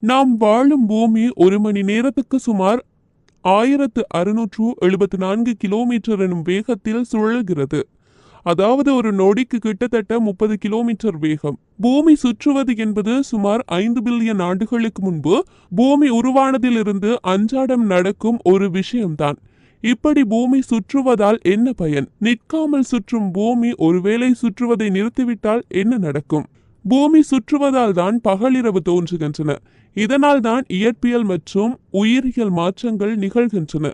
நாம் வாழும் பூமி ஒரு மணி நேரத்துக்கு சுமார் 1674 கிலோமீட்டர் எனும் வேகத்தில் சுழல்கிறது. அதாவது ஒரு நொடிக்கு கிட்டத்தட்ட 30 கிலோமீட்டர் வேகம். பூமி சுற்றுவது என்பது சுமார் 5 பில்லியன் ஆண்டுகளுக்கு முன்பு பூமி உருவானதிலிருந்து அன்றாடம் நடக்கும் ஒரு விஷயம்தான். இப்படி பூமி சுற்றுவதால் என்ன பயன்? நிற்காமல் சுற்றும் பூமி ஒருவேளை சுற்றுவதை நிறுத்திவிட்டால் என்ன நடக்கும்? பூமி சுற்றுவதால் தான் பகலிரவு தோன்றுகின்றன. இதனால் தான் இயற்பியல் மற்றும் உயிரியல் மாற்றங்கள் நிகழ்கின்றன.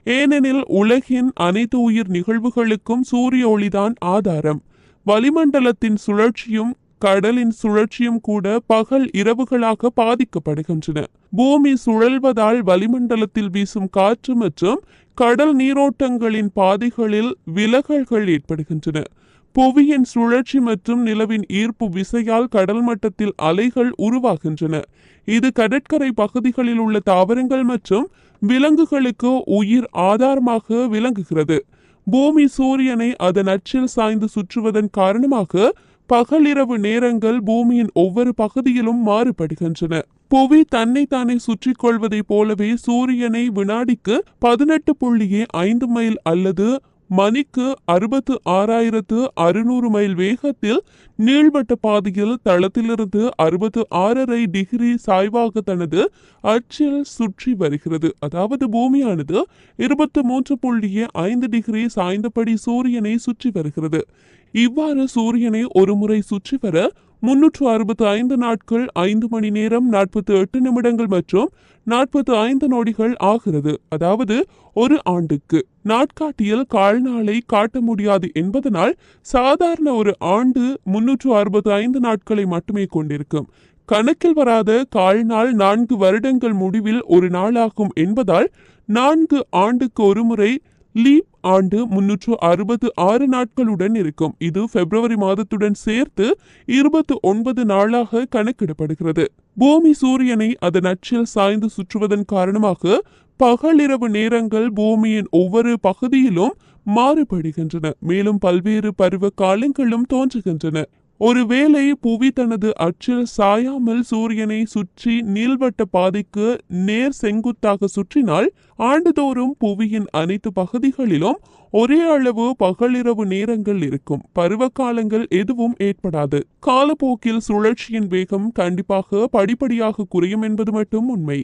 ஏனெனில் உலகின் அனைத்து உயிர் நிகழ்வுகளுக்கும் சூரிய ஒளிதான் ஆதாரம். வளிமண்டலத்தின் சுழற்சியும் கடலின் சுழற்சியும் கூட பகல் இரவுகளாக பாதிக்கப்படுகின்றன. பூமி சுழல்வதால் வளிமண்டலத்தில் வீசும் காற்று மற்றும் கடல் நீரோட்டங்களின் பாதைகளில் விலகல்கள் ஏற்படுகின்றன. புவியின் சுழற்சி மற்றும் நிலவின் ஈர்ப்பு விசையால் கடல் மட்டத்தில் அலைகள் உருவாகின்றன. இது கடற்கரை பகுதிகளில் உள்ள தாவரங்கள் மற்றும் விலங்குகளுக்கு உயிர் ஆதாரமாக விளங்குகிறது. பூமி சூரியனை அதன் அச்சில் சாய்ந்து சுற்றுவதன் காரணமாக பகலிரவு நேரங்கள் பூமியின் ஒவ்வொரு பகுதியிலும் மாறுபடுகின்றன. புவி தன்னை தானே சுற்றி கொள்வதை போலவே சூரியனை வினாடிக்கு 18.5 மைல் அல்லது மணிக்கு 66,600 மைல் வேகத்தில் நீள்வட்ட பாதையில் தளத்திலிருந்து 66.5 டிகிரி சாய்வாக தனது அச்சில் சுற்றி வருகிறது. அதாவது பூமியானது 23.5 டிகிரி சாய்ந்தபடி சூரியனை சுற்றி வருகிறது. இவ்வாறு சூரியனை ஒரு முறை சுற்றி வர 365 நாட்கள் 5 மணி நேரம் 48 நிமிடங்கள் மற்றும் 45 நொடிகள் ஆகிறது. அதாவது ஒரு ஆண்டுக்கு. நாட்காட்டியில் கால்நாளை காட்ட முடியாது என்பதனால் சாதாரண ஒரு ஆண்டு 365 நாட்களை மட்டுமே கொண்டிருக்கும். கணக்கில் வராத கால்நாள் 4 வருடங்கள் முடிவில் ஒரு நாளாகும் என்பதால் 4 ஆண்டுக்கு ஒரு முறை லீப் ஆண்டு 366 நாட்களுடன் இருக்கும். இது பிப்ரவரி மாதத்துடன் சேர்த்து 29 நாளாக கணக்கிடப்படுகிறது. பூமி சூரியனை அதன் அச்சில் சாய்ந்து சுற்றுவதன் காரணமாக பகலிரவு நேரங்கள் பூமியின் ஒவ்வொரு பகுதியிலும் மாறுபடுகின்றன. மேலும் பல்வேறு பருவ காலங்களும் தோன்றுகின்றன. ஒருவேளை புவி தனது அச்சில் சாயாமல் சூரியனை சுற்றி நீள்வட்ட பாதைக்கு நேர் செங்குத்தாக சுற்றினால் ஆண்டுதோறும் புவியின் அனைத்து பகுதிகளிலும் ஒரே அளவு பகலிரவு நேரங்கள் இருக்கும். பருவ காலங்கள் எதுவும் ஏற்படாது. காலப்போக்கில் சுழற்சியின் வேகம் கண்டிப்பாக படிப்படியாக குறையும் என்பது மட்டும் உண்மை.